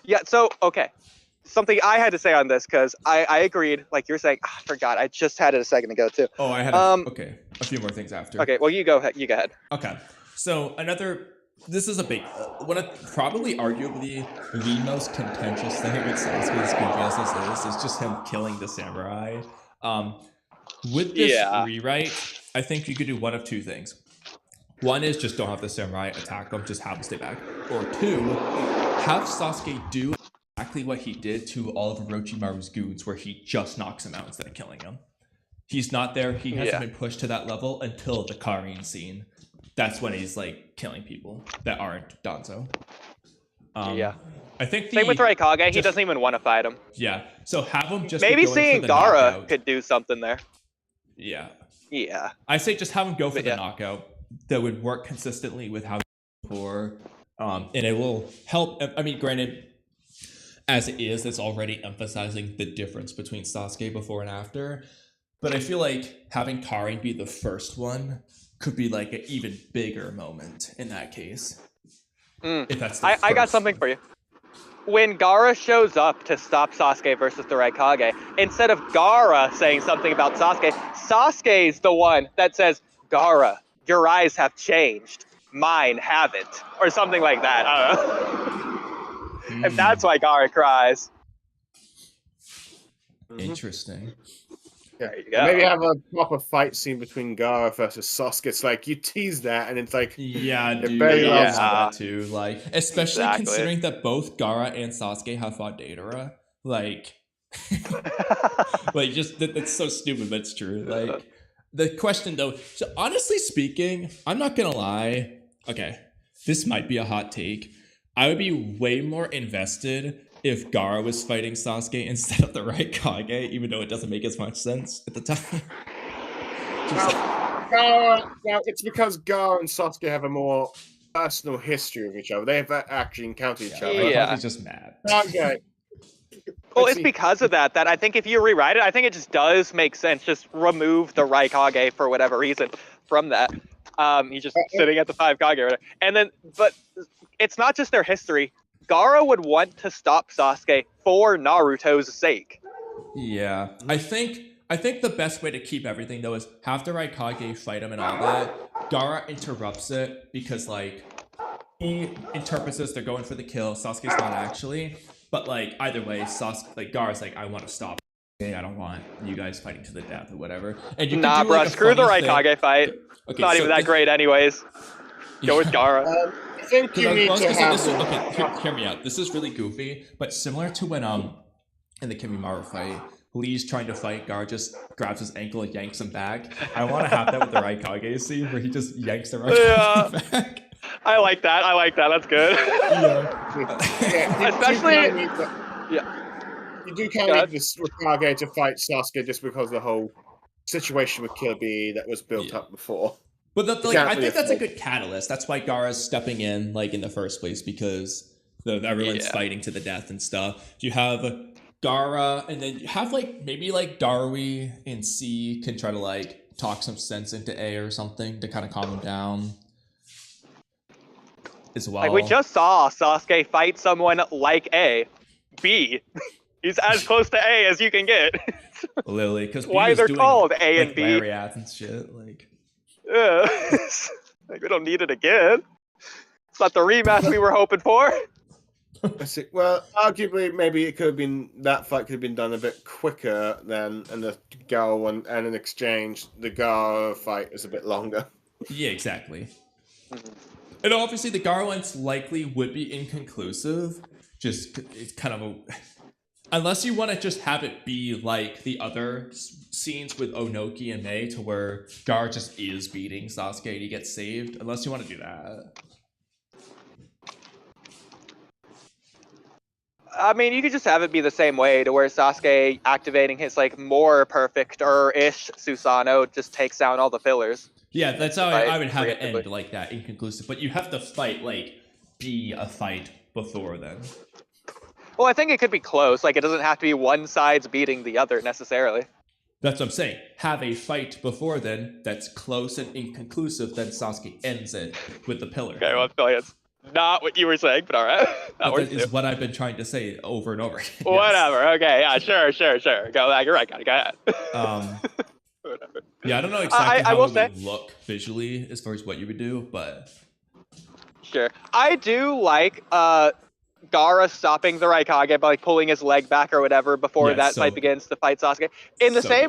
Yeah, so, okay. Something I had to say on this, because I agreed, like you're saying, I forgot, I just had it a second ago, too. Oh, I had a few more things after. Okay, well, you go ahead. Okay, so this is a big, one of, probably arguably the most contentious thing with Sasuke's goofiness is just him killing the samurai. With this rewrite, I think you could do one of two things. One is just don't have the samurai attack them, just have them stay back. Or two, have Sasuke do exactly what he did to all of Orochimaru's goons, where he just knocks him out instead of killing him. He's not there. He hasn't been pushed to that level until the Karin scene. That's when he's like killing people that aren't Danzo. I think same with Raikage. He doesn't even want to fight him. Yeah. So have him just maybe seeing Gaara knockout. Could do something there. Yeah. Yeah. I say just have him go for the knockout. That would work consistently with how before, and it will help. I mean, granted, as it is, it's already emphasizing the difference between Sasuke before and after. But I feel like having Karin be the first one could be like an even bigger moment in that case. If that's I got something for you. When Gaara shows up to stop Sasuke versus the Raikage, instead of Gaara saying something about Sasuke, Sasuke's the one that says, Gaara, your eyes have changed. Mine haven't. Or something like that. I don't know. And that's why Gaara cries. Interesting. There you go. Maybe have a proper fight scene between Gaara versus Sasuke. It's like you tease that, and it's like dude, that too. Like, especially considering that both Gaara and Sasuke have fought Deidara. Like, like just that's so stupid, but it's true. Like, the question though. So honestly speaking, I'm not gonna lie. Okay, this might be a hot take. I would be way more invested if Gaara was fighting Sasuke instead of the Raikage, even though it doesn't make as much sense at the time. Now, it's because Gaara and Sasuke have a more personal history of each other. They have actually encountered each other. Raikage's just mad. Okay. Well, it's because of that I think if you rewrite it, I think it just does make sense. Just remove the Raikage for whatever reason from that. He's just sitting at the 5 Kage, and then, but it's not just their history. Gaara would want to stop Sasuke for Naruto's sake. Yeah, I think the best way to keep everything though is have the Raikage fight him and all that. Gaara interrupts it because like he interprets this they're going for the kill. Sasuke's not actually, but like either way, Gaara's like, I want to stop. I don't want you guys fighting to the death or whatever. And you nah, bro, screw the Raikage fight. Okay, it's not even that great anyways. Go with Gaara. I think you need to have... Okay, hear me out. This is really goofy, but similar to when in the Kimimaro fight, Lee's trying to fight, Gaara just grabs his ankle and yanks him back. I want to have that with the Raikage scene where he just yanks the Raikage back. I like that. That's good. Especially... You do kind of need this Raikage to fight Sasuke just because of the whole situation with Kirby that was built up before. But I think that's a good catalyst. That's why Gaara's stepping in, like, in the first place, because everyone's fighting to the death and stuff. You have Gaara, and then you have, like, maybe, like, Darui and C can try to, like, talk some sense into A or something to kind of calm him down as well. Like, we just saw Sasuke fight someone like A. B. He's as close to A as you can get. Literally, because why they're called A and B. Lariats and shit, like... Yeah. Like, we don't need it again. It's not the rematch we were hoping for. Well, arguably, maybe it could have been that fight could have been done a bit quicker than and the Gaara one, and in exchange, the Gaara fight is a bit longer. Yeah, exactly. And obviously, the Gaara ones likely would be inconclusive. Just it's kind of a. Unless you want to just have it be like the other scenes with Onoki and Mei, to where Gaara just is beating Sasuke and he gets saved. Unless you want to do that. I mean, you could just have it be the same way, to where Sasuke activating his like more perfect or ish Susanoo just takes down all the fillers. Yeah, that's how I would have it end, like that, inconclusive. But you have to fight, like, be a fight before then. Well, I think it could be close. Like, it doesn't have to be one side's beating the other necessarily. That's what I'm saying. Have a fight before then that's close and inconclusive, then Sasuke ends it with the pillar. Okay, well, affiliates. not what you were saying, but all right. That But works that is too. what I've been trying to say over and over again. Yes. Whatever. Okay. Yeah. Sure. Go back. You're right. Go ahead. Whatever. Yeah, I don't know exactly I how will it say- would look visually as far as what you would do, but Sure. I do like Gaara stopping the Raikage by like pulling his leg back or whatever before Yeah, that so fight begins to fight Sasuke. In the so same